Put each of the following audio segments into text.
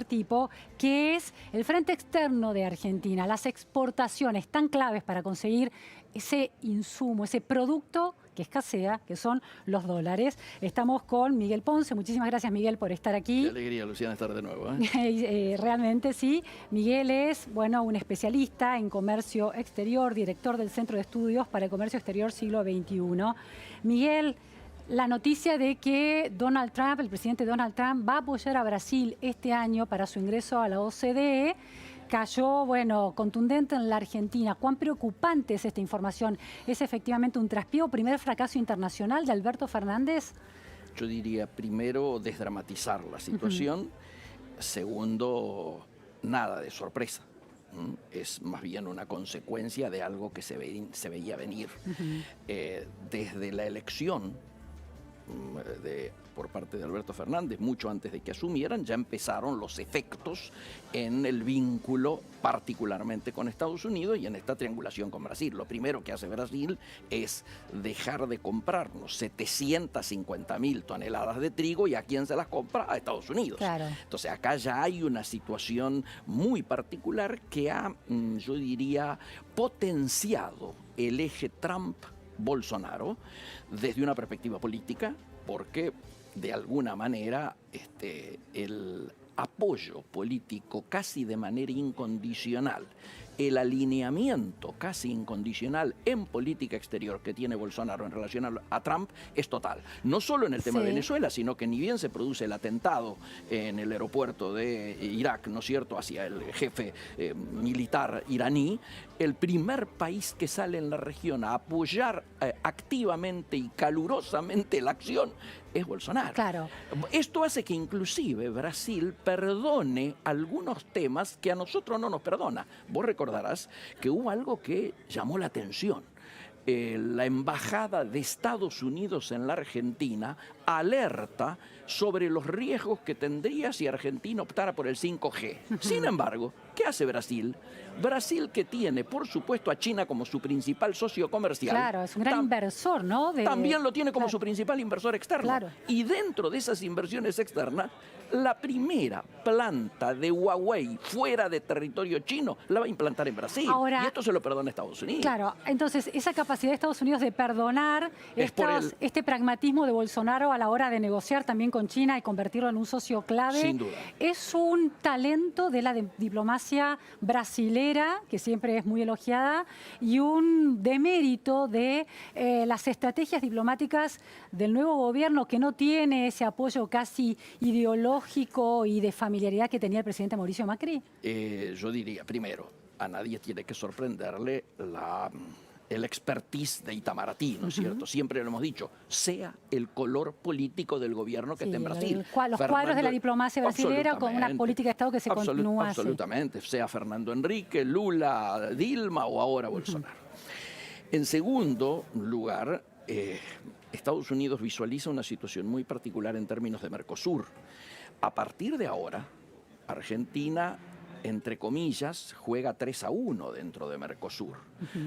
tipo, que es el frente externo de Argentina, las exportaciones tan claves para conseguir ese insumo, ese producto que escasea, que son los dólares. Estamos con Miguel Ponce. Muchísimas gracias, Miguel, por estar aquí. Qué alegría, Luciana, estar de nuevo. Realmente sí. Miguel es, bueno, un especialista en comercio exterior, director del Centro de Estudios para el Comercio Exterior Siglo XXI. Miguel, la noticia de que Donald Trump, el presidente Donald Trump, va a apoyar a Brasil este año para su ingreso a la OCDE, cayó, bueno, contundente en la Argentina. ¿Cuán preocupante es esta información? ¿Es efectivamente un traspié, primer fracaso internacional de Alberto Fernández? Yo diría, primero, desdramatizar la situación. Segundo, nada de sorpresa. Es más bien una consecuencia de algo que se veía venir. Desde la elección por parte de Alberto Fernández, mucho antes de que asumieran, ya empezaron los efectos en el vínculo particularmente con Estados Unidos y en esta triangulación con Brasil. Lo primero que hace Brasil es dejar de comprarnos 750.000 toneladas de trigo, y ¿a quién se las compra? A Estados Unidos. Claro. Entonces acá ya hay una situación muy particular que ha, yo diría, potenciado el eje Trump-Bolsonaro desde una perspectiva política, porque de alguna manera el apoyo político casi de manera incondicional, el alineamiento casi incondicional en política exterior que tiene Bolsonaro en relación a Trump es total. No solo en el tema de Venezuela, sino que ni bien se produce el atentado en el aeropuerto de Irak, ¿no es cierto?, hacia el jefe militar iraní, el primer país que sale en la región a apoyar activamente y calurosamente la acción es Bolsonaro. Claro. Esto hace que inclusive Brasil perdone algunos temas que a nosotros no nos perdona. Vos recordarás que hubo algo que llamó la atención. La Embajada de Estados Unidos en la Argentina alerta sobre los riesgos que tendría si Argentina optara por el 5G. Sin embargo, ¿qué hace Brasil? Brasil, que tiene, por supuesto, a China como su principal socio comercial. Claro, es un gran inversor, ¿no? También lo tiene como su principal inversor externo. Claro. Y dentro de esas inversiones externas, la primera planta de Huawei fuera de territorio chino la va a implantar en Brasil. Ahora, y esto se lo perdona a Estados Unidos. Claro, entonces esa capacidad de Estados Unidos de perdonar este pragmatismo de Bolsonaro a la hora de negociar también con China y convertirlo en un socio clave, sin duda, es un talento de la diplomacia brasilera, que siempre es muy elogiada, y un demérito de las estrategias diplomáticas del nuevo gobierno, que no tiene ese apoyo casi ideológico y de familiaridad que tenía el presidente Mauricio Macri. Yo diría, primero, a nadie tiene que sorprenderle el expertise de Itamaraty, ¿no es cierto? Siempre lo hemos dicho, sea el color político del gobierno que esté en Brasil. Los cuadros de la diplomacia brasilera con una política de Estado que se continúa así. Absolutamente, sea Fernando Henrique, Lula, Dilma o ahora Bolsonaro. En segundo lugar, Estados Unidos visualiza una situación muy particular en términos de Mercosur. A partir de ahora, Argentina, entre comillas, juega 3-1 dentro de Mercosur.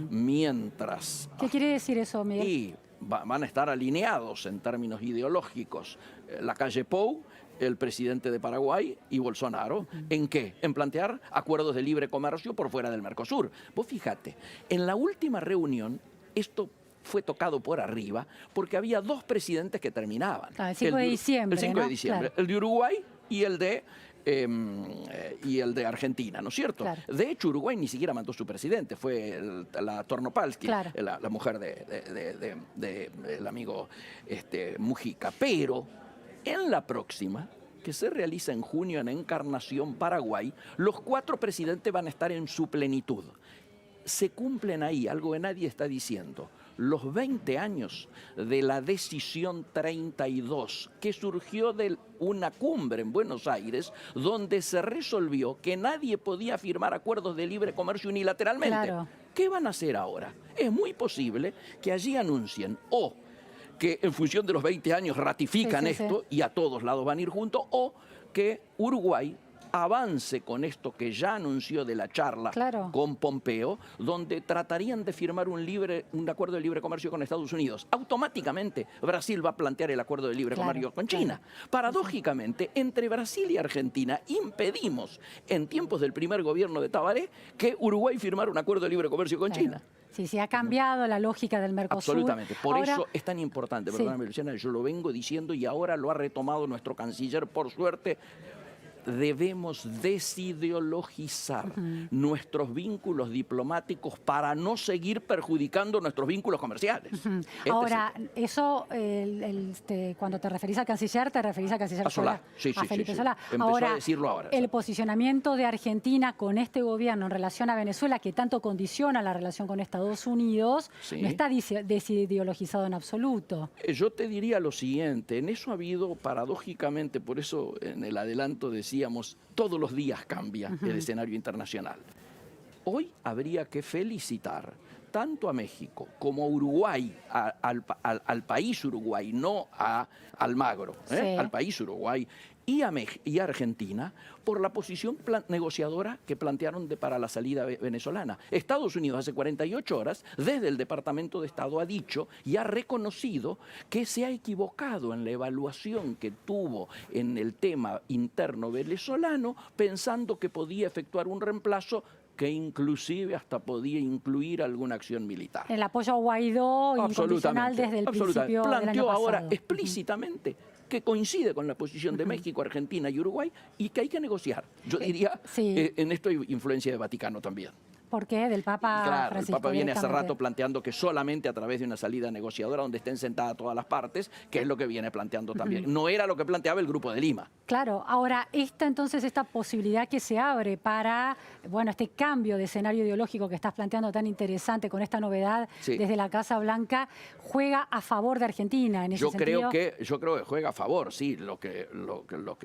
Mientras... ¿Qué quiere decir eso, Miguel? Y van a estar alineados en términos ideológicos Lacalle Pou, el presidente de Paraguay, y Bolsonaro. ¿En qué? En plantear acuerdos de libre comercio por fuera del Mercosur. Vos fíjate, en la última reunión, esto fue tocado por arriba porque había dos presidentes que terminaban. El 5 de diciembre. El 5 de diciembre. Claro. El de Uruguay y el de Argentina, ¿no es cierto? Claro. De hecho, Uruguay ni siquiera mandó su presidente, fue la Tornopolsky, claro, la mujer del amigo Mujica. Pero en la próxima, que se realiza en junio en Encarnación, Paraguay, los 4 presidentes van a estar en su plenitud. Se cumplen ahí, algo que nadie está diciendo, los 20 años de la decisión 32, que surgió de una cumbre en Buenos Aires, donde se resolvió que nadie podía firmar acuerdos de libre comercio unilateralmente. Claro. ¿Qué van a hacer ahora? Es muy posible que allí anuncien o que en función de los 20 años ratifican esto y a todos lados van a ir juntos, o que Uruguay avance con esto que ya anunció de la charla con Pompeo, donde tratarían de firmar un acuerdo de libre comercio con Estados Unidos. Automáticamente Brasil va a plantear el acuerdo de libre comercio con China. Paradójicamente, entre Brasil y Argentina impedimos en tiempos del primer gobierno de Tabaré que Uruguay firmara un acuerdo de libre comercio con China. Sí, sí, ha cambiado la lógica del Mercosur. Absolutamente. Por eso es tan importante, perdóname, Luciana, yo lo vengo diciendo y ahora lo ha retomado nuestro canciller, por suerte. Debemos desideologizar nuestros vínculos diplomáticos para no seguir perjudicando nuestros vínculos comerciales. Ahora, eso, cuando te referís al canciller, te referís al canciller Solá. A Felipe Solá. Empezó a decirlo ahora. El posicionamiento de Argentina con este gobierno en relación a Venezuela, que tanto condiciona la relación con Estados Unidos, no está desideologizado en absoluto. Yo te diría lo siguiente, en eso ha habido, paradójicamente, por eso en el adelanto decíamos, todos los días cambia el escenario internacional. Hoy habría que felicitar tanto a México como a Uruguay, al país Uruguay, no a Almagro, al país Uruguay, y a Argentina por la posición negociadora que plantearon para la salida venezolana. Estados Unidos hace 48 horas, desde el Departamento de Estado, ha dicho y ha reconocido que se ha equivocado en la evaluación que tuvo en el tema interno venezolano, pensando que podía efectuar un reemplazo que inclusive hasta podía incluir alguna acción militar. El apoyo a Guaidó incondicional desde el principio del año pasado. Planteó ahora explícitamente que coincide con la posición de México, Argentina y Uruguay y que hay que negociar. Yo diría, en esto hay influencia de Vaticano también. ¿Por qué? Del Papa Claro, Francisco. el Papa viene hace rato planteando que solamente a través de una salida negociadora donde estén sentadas todas las partes, que es lo que viene planteando también. No era lo que planteaba el Grupo de Lima. Claro, ahora, esta posibilidad que se abre para, este cambio de escenario ideológico que estás planteando tan interesante con esta novedad desde la Casa Blanca, juega a favor de Argentina en ese sentido. Yo creo que juega a favor, sí. Lo que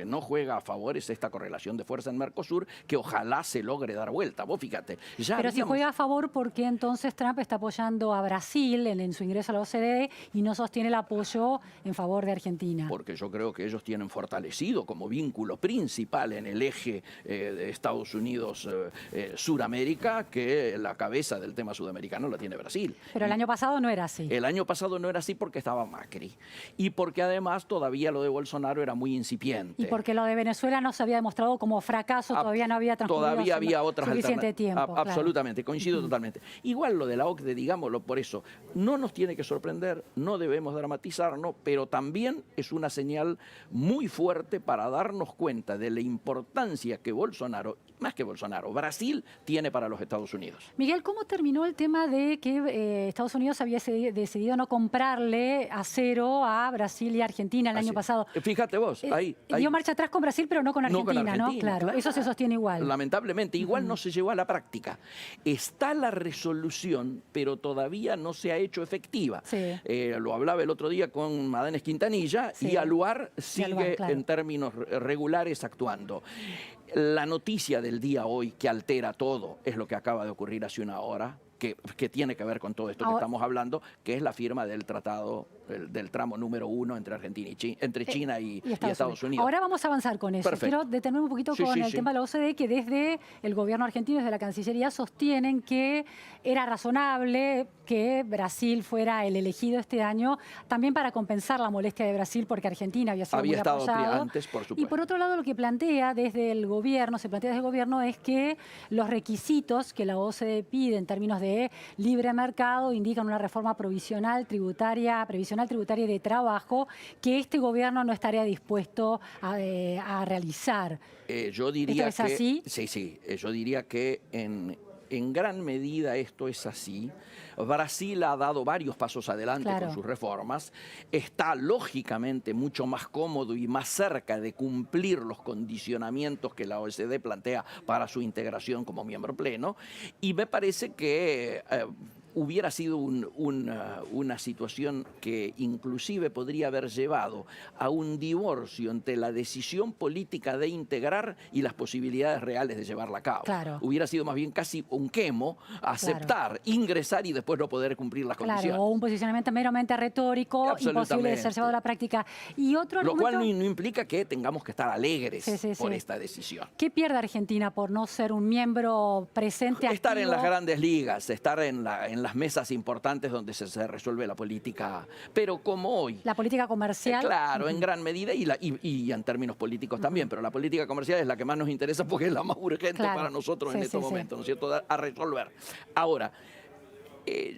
no juega a favor es esta correlación de fuerza en Mercosur, que ojalá se logre dar vuelta. Vos fíjate, Pero si juega a favor, ¿por qué entonces Trump está apoyando a Brasil en su ingreso a la OCDE y no sostiene el apoyo en favor de Argentina? Porque yo creo que ellos tienen fortalecido como vínculo principal en el eje de Estados Unidos-Suramérica que la cabeza del tema sudamericano la tiene Brasil. Pero el año pasado no era así. El año pasado no era así porque estaba Macri. Y porque además todavía lo de Bolsonaro era muy incipiente. Y porque lo de Venezuela no se había demostrado como fracaso, todavía no había transcurrido todavía había otras suficiente tiempo. Absolutamente, coincido totalmente. Igual lo de la OCDE, digámoslo por eso, no nos tiene que sorprender, no debemos dramatizarnos, pero también es una señal muy fuerte para darnos cuenta de la importancia que Bolsonaro, más que Bolsonaro, Brasil tiene para los Estados Unidos. Miguel, ¿cómo terminó el tema de que Estados Unidos había decidido no comprarle acero a Brasil y Argentina el año pasado? Fíjate vos, ahí dio marcha atrás con Brasil, pero no con Argentina, ¿no? Claro, eso se sostiene igual. Lamentablemente, igual no se llevó a la práctica. Está la resolución, pero todavía no se ha hecho efectiva. Lo hablaba el otro día con Madanes Quintanilla y Aluar sigue en términos regulares actuando. La noticia del día hoy que altera todo es lo que acaba de ocurrir hace una hora, que tiene que ver con todo esto que estamos hablando, que es la firma del tratado, del tramo número 1 entre Argentina entre China y Estados Unidos. Ahora vamos a avanzar con eso. Perfecto. Quiero detenerme un poquito con el tema de la OCDE, que desde el gobierno argentino, desde la Cancillería, sostienen que era razonable que Brasil fuera el elegido este año, también para compensar la molestia de Brasil, porque Argentina había sido muy apoyado. Antes, por supuesto. Y por otro lado, lo que se plantea desde el gobierno es que los requisitos que la OCDE pide en términos de libre mercado indican una reforma previsional tributaria y de trabajo que este gobierno no estaría dispuesto a realizar. Yo diría ¿Esto es así? Sí. Yo diría que en gran medida esto es así. Brasil ha dado varios pasos adelante con sus reformas. Está lógicamente mucho más cómodo y más cerca de cumplir los condicionamientos que la OECD plantea para su integración como miembro pleno. Y me parece que hubiera sido una situación que inclusive podría haber llevado a un divorcio entre la decisión política de integrar y las posibilidades reales de llevarla a cabo. Claro. Hubiera sido más bien casi un quemo, aceptar, ingresar y después no poder cumplir las condiciones. O un posicionamiento meramente retórico, imposible de ser llevado a la práctica. Y otro Lo cual argumento... no implica que tengamos que estar alegres por esta decisión. ¿Qué pierde Argentina por no ser un miembro presente, estar activo? En las grandes ligas, estar en las mesas importantes donde se resuelve la política, pero como hoy. La política comercial. Claro, en gran medida y en términos políticos también, pero la política comercial es la que más nos interesa porque es la más urgente para nosotros en estos momentos, ¿no es cierto?, a resolver. Ahora,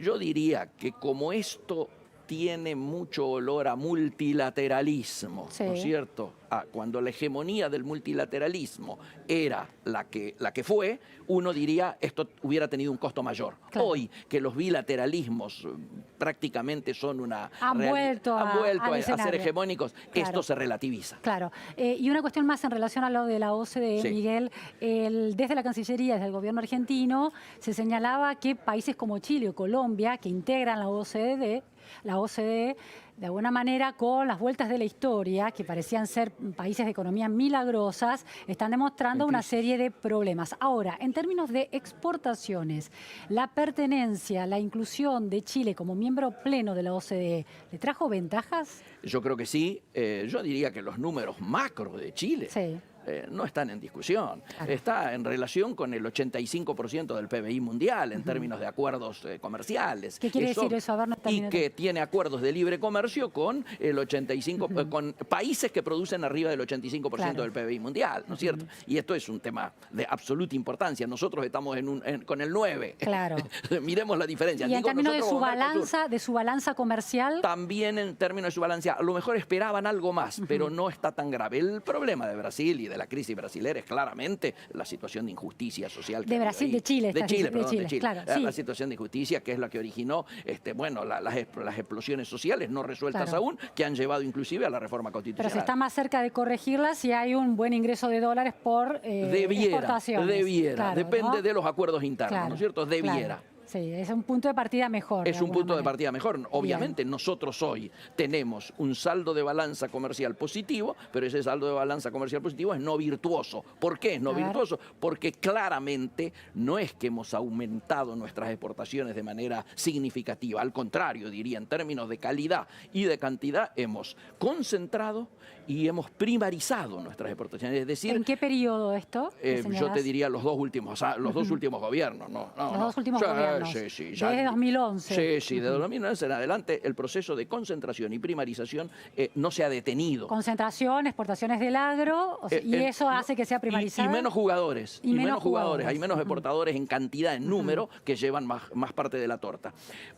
yo diría que como esto tiene mucho olor a multilateralismo, ¿no es cierto? Cuando la hegemonía del multilateralismo era la que fue, uno diría esto hubiera tenido un costo mayor. Claro. Hoy, que los bilateralismos prácticamente son han vuelto a ser hegemónicos, esto se relativiza. Claro. Y una cuestión más en relación a lo de la OCDE, Miguel, desde la Cancillería, desde el gobierno argentino, se señalaba que países como Chile o Colombia, que integran la OCDE, de alguna manera, con las vueltas de la historia, que parecían ser países de economía milagrosas, están demostrando una serie de problemas. Ahora, en términos de exportaciones, la pertenencia, la inclusión de Chile como miembro pleno de la OCDE, ¿le trajo ventajas? Yo creo que sí. Yo diría que los números macro de Chile no están en discusión. Claro. Está en relación con el 85% del PBI mundial en términos de acuerdos comerciales. ¿Qué quiere decir eso? A ver, y que tiene acuerdos de libre comercio con el 85%, con países que producen arriba del 85% del PBI mundial, ¿no es cierto? Y esto es un tema de absoluta importancia. Nosotros estamos con el 9. Claro. Miremos la diferencia. Y en términos de su balanza comercial. También en términos de su balanza, a lo mejor esperaban algo más, pero no está tan grave. El problema de Brasil y de la crisis brasilera es claramente la situación de injusticia social. De Brasil, de Chile. De Chile. Claro, la situación de injusticia que es la que originó las explosiones sociales no resueltas aún, que han llevado inclusive a la reforma constitucional. Pero se está más cerca de corregirlas si hay un buen ingreso de dólares por exportaciones. Debiera. Depende de los acuerdos internos, ¿no es cierto? Debiera. Sí, es un punto de partida mejor. Es un punto de partida mejor. Obviamente nosotros hoy tenemos un saldo de balanza comercial positivo, pero ese saldo de balanza comercial positivo es no virtuoso. ¿Por qué es no virtuoso? Porque claramente no es que hemos aumentado nuestras exportaciones de manera significativa. Al contrario, diría, en términos de calidad y de cantidad, hemos concentrado y hemos primarizado nuestras exportaciones. Es decir, ¿en qué periodo esto? Yo te diría los dos últimos gobiernos. Los dos últimos gobiernos. Sí, desde 2011. Sí, desde 2011 en adelante el proceso de concentración y primarización no se ha detenido. Concentración, exportaciones del agro, y eso hace que sea primarizado. Y menos jugadores. Hay menos exportadores en cantidad, en número, que llevan más parte de la torta.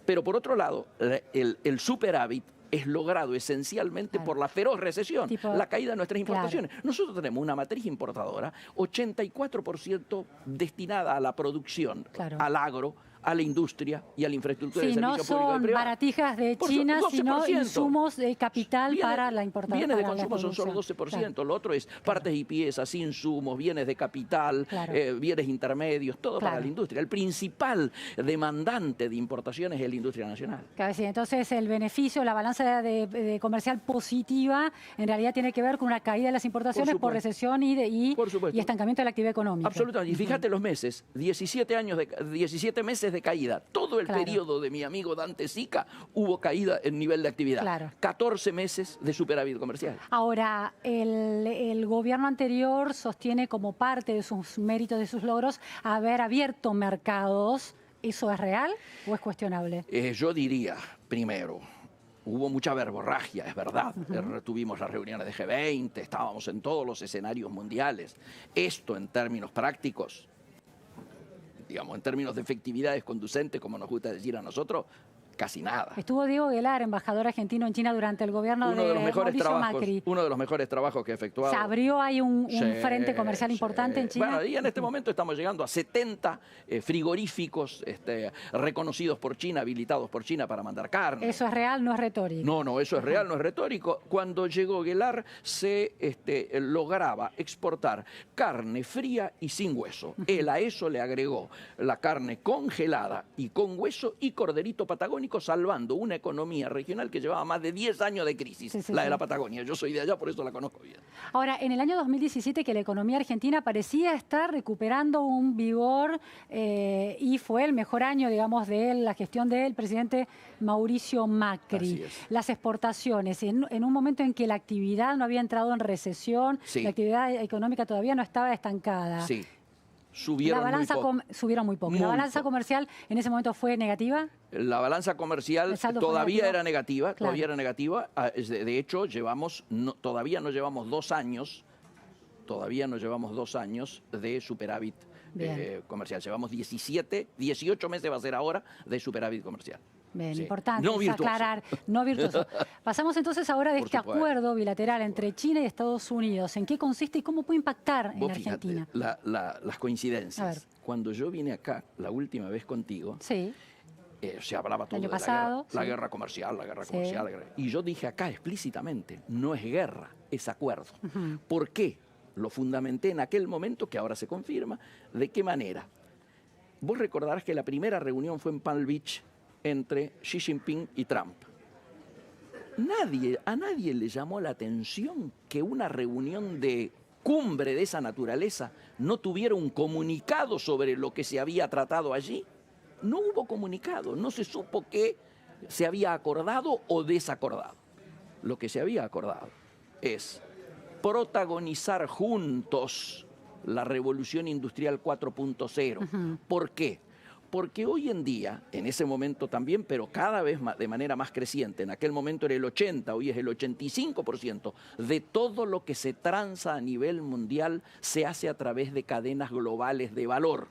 Pero por otro lado, el superávit es logrado esencialmente por la feroz recesión, la caída de nuestras importaciones. Nosotros tenemos una matriz importadora, 84% destinada a la producción, al agro, a la industria y a la infraestructura de servicio público y privado. No son baratijas de China, sino insumos de capital para la importación. Bienes de consumo son solo 12%, lo otro es partes y piezas, insumos, bienes de capital, bienes intermedios, todo para la industria. El principal demandante de importaciones es la industria nacional. Claro, sí. Entonces el beneficio, la balanza de comercial positiva, en realidad tiene que ver con una caída de las importaciones por recesión y estancamiento de la actividad económica. Absolutamente. Y fíjate los meses, 17 meses de caída. Todo el periodo de mi amigo Dante Sica hubo caída en nivel de actividad. 14 meses de superávit comercial. Ahora, el gobierno anterior sostiene como parte de sus méritos, de sus logros, haber abierto mercados. ¿Eso es real o es cuestionable? Yo diría, primero, hubo mucha verborragia, es verdad. Tuvimos las reuniones de G20, estábamos en todos los escenarios mundiales. Esto en términos prácticos, digamos, en términos de efectividad es conducente, como nos gusta decir a nosotros, casi nada. Estuvo Diego Aguilar, embajador argentino en China durante el gobierno Uno de los mejores Mauricio trabajos, Macri. uno de los mejores trabajos que he efectuado. Se abrió ahí un Sí, frente comercial importante en China. Bueno, y en este momento estamos llegando a 70 frigoríficos reconocidos por China, habilitados por China para mandar carne. Eso es real, no es retórico. No, eso es real, no es retórico. Cuando llegó Aguilar se lograba exportar carne fría y sin hueso. Él a eso le agregó la carne congelada y con hueso y corderito patagónico, salvando una economía regional que llevaba más de 10 años de crisis, la de la Patagonia. Yo soy de allá, por eso la conozco bien. Ahora, en el año 2017 que la economía argentina parecía estar recuperando un vigor y fue el mejor año, digamos, de la gestión del presidente Mauricio Macri. Las exportaciones, en un momento en que la actividad no había entrado en recesión, la actividad económica todavía no estaba estancada. Sí. Subieron muy poco. ¿La balanza comercial en ese momento fue negativa? La balanza comercial todavía era negativa, claro. Todavía era negativa. De hecho, todavía no llevamos 2 años, de superávit comercial. Llevamos 18 meses va a ser ahora de superávit comercial. Bien, importante no aclarar, no virtuoso. Pasamos entonces ahora de este acuerdo bilateral entre China y Estados Unidos. ¿En qué consiste y cómo puede impactar en Argentina? Las coincidencias. Cuando yo vine acá la última vez contigo, se hablaba todo de la guerra comercial, y yo dije acá explícitamente, no es guerra, es acuerdo. ¿Por qué? Lo fundamenté en aquel momento, que ahora se confirma. ¿De qué manera? Vos recordarás que la primera reunión fue en Palm Beach entre Xi Jinping y Trump. A nadie le llamó la atención que una reunión de cumbre de esa naturaleza no tuviera un comunicado sobre lo que se había tratado allí. No hubo comunicado, no se supo qué se había acordado o desacordado. Lo que se había acordado es protagonizar juntos la revolución industrial 4.0. ¿Por qué? Porque hoy en día, en ese momento también, pero cada vez más, de manera más creciente, en aquel momento era el 80%, hoy es el 85% de todo lo que se transa a nivel mundial se hace a través de cadenas globales de valor.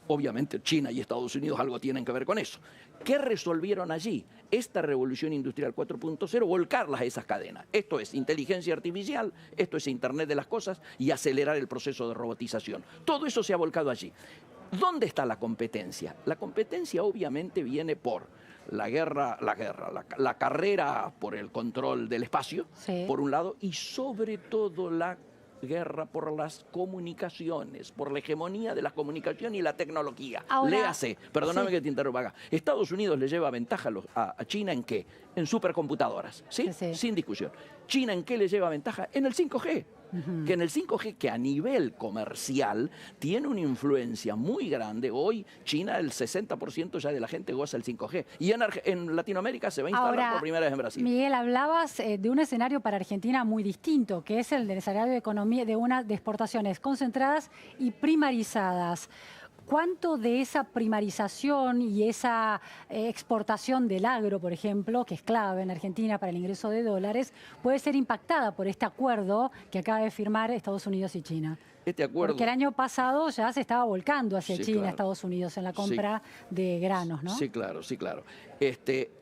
Obviamente China y Estados Unidos algo tienen que ver con eso. ¿Qué resolvieron allí? Esta revolución industrial 4.0, volcarlas a esas cadenas. Esto es inteligencia artificial, esto es Internet de las cosas y acelerar el proceso de robotización. Todo eso se ha volcado allí. ¿Dónde está la competencia? La competencia obviamente viene por la carrera por el control del espacio, por un lado, y sobre todo la guerra por las comunicaciones, por la hegemonía de la comunicación y la tecnología. Léase, perdóname que te interrumpa acá. Estados Unidos le lleva ventaja a China ¿en qué? En supercomputadoras, sin discusión. ¿China en qué le lleva ventaja? En el 5G. Que en el 5G, que a nivel comercial tiene una influencia muy grande. Hoy China, el 60% ya de la gente goza el 5G. Y en Latinoamérica se va a instalar por primera vez en Brasil. Miguel, hablabas de un escenario para Argentina muy distinto, que es el del escenario de economía de exportaciones concentradas y primarizadas. ¿Cuánto de esa primarización y esa exportación del agro, por ejemplo, que es clave en Argentina para el ingreso de dólares, puede ser impactada por este acuerdo que acaba de firmar Estados Unidos y China? Este acuerdo... Porque el año pasado ya se estaba volcando hacia China, Estados Unidos, en la compra de granos, ¿no? Sí, claro.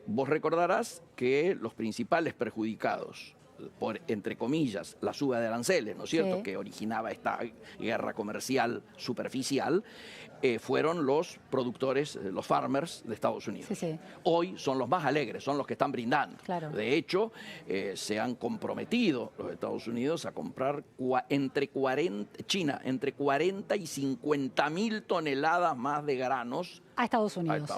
Vos recordarás que los principales perjudicados por, entre comillas, la suba de aranceles, ¿no es cierto?, que originaba esta guerra comercial superficial, fueron los productores, los farmers de Estados Unidos. Hoy son los más alegres, son los que están brindando. De hecho, se han comprometido los Estados Unidos a comprar entre 40 y 50 mil toneladas más de granos a Estados Unidos.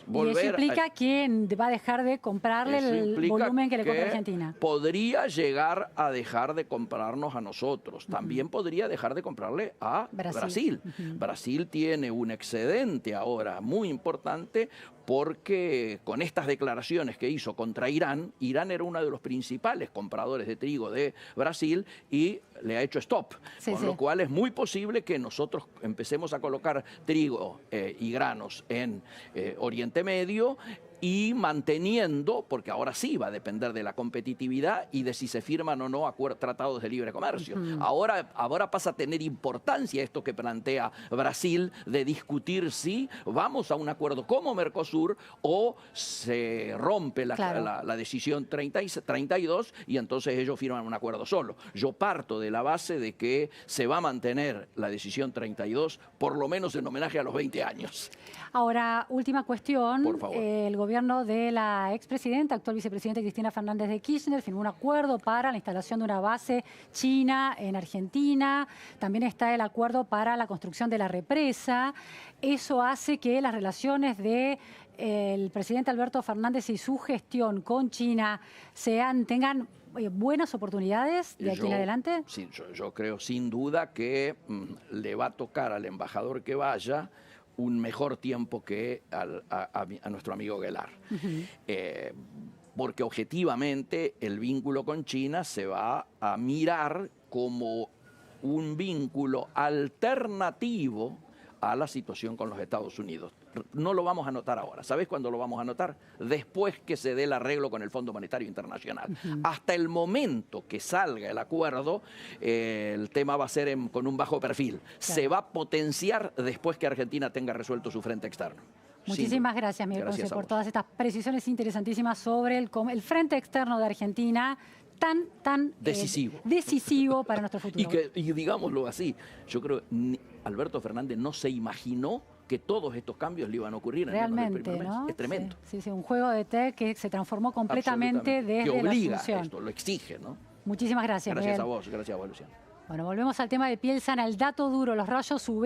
Y eso implica que va a dejar de comprarle el volumen que le compra Argentina. Podría llegar a dejar de comprarnos a nosotros. También podría dejar de comprarle a Brasil. Brasil tiene un excedente ahora muy importante porque con estas declaraciones que hizo contra Irán, Irán era uno de los principales compradores de trigo de Brasil y le ha hecho stop. Con lo cual es muy posible que nosotros empecemos a colocar trigo y granos en Oriente Medio y manteniendo, porque ahora sí va a depender de la competitividad y de si se firman o no tratados de libre comercio. Ahora pasa a tener importancia esto que plantea Brasil de discutir si vamos a un acuerdo como Mercosur o se rompe la decisión 32 y entonces ellos firman un acuerdo solo. Yo parto de la base de que se va a mantener la decisión 32 por lo menos en homenaje a los 20 años. Ahora, última cuestión. Por favor. El gobierno de la expresidenta, actual vicepresidenta Cristina Fernández de Kirchner, firmó un acuerdo para la instalación de una base china en Argentina. También está el acuerdo para la construcción de la represa. Eso hace que las relaciones del presidente Alberto Fernández y su gestión con China tengan buenas oportunidades de aquí en adelante. Sí, yo creo sin duda que le va a tocar al embajador que vaya un mejor tiempo que a nuestro amigo Guelar. Porque objetivamente el vínculo con China se va a mirar como un vínculo alternativo a la situación con los Estados Unidos. No lo vamos a notar ahora. ¿Sabes cuándo lo vamos a notar? Después que se dé el arreglo con el Fondo Monetario Internacional. Hasta el momento que salga el acuerdo, el tema va a ser con un bajo perfil. Claro. Se va a potenciar después que Argentina tenga resuelto su frente externo. Muchísimas gracias, Miguel Ponce, por todas estas precisiones interesantísimas sobre el frente externo de Argentina, tan decisivo para nuestro futuro. Y digámoslo así, yo creo que Alberto Fernández no se imaginó que todos estos cambios le iban a ocurrir realmente, en el primer mes. ¿no? Es tremendo. Sí, un juego de té que se transformó completamente desde que obliga la Asunción. esto, lo exige, ¿no? Muchísimas gracias, Gracias Miguel. a vos, Luciano. Bueno, volvemos al tema de piel sana, el dato duro, los rayos UV.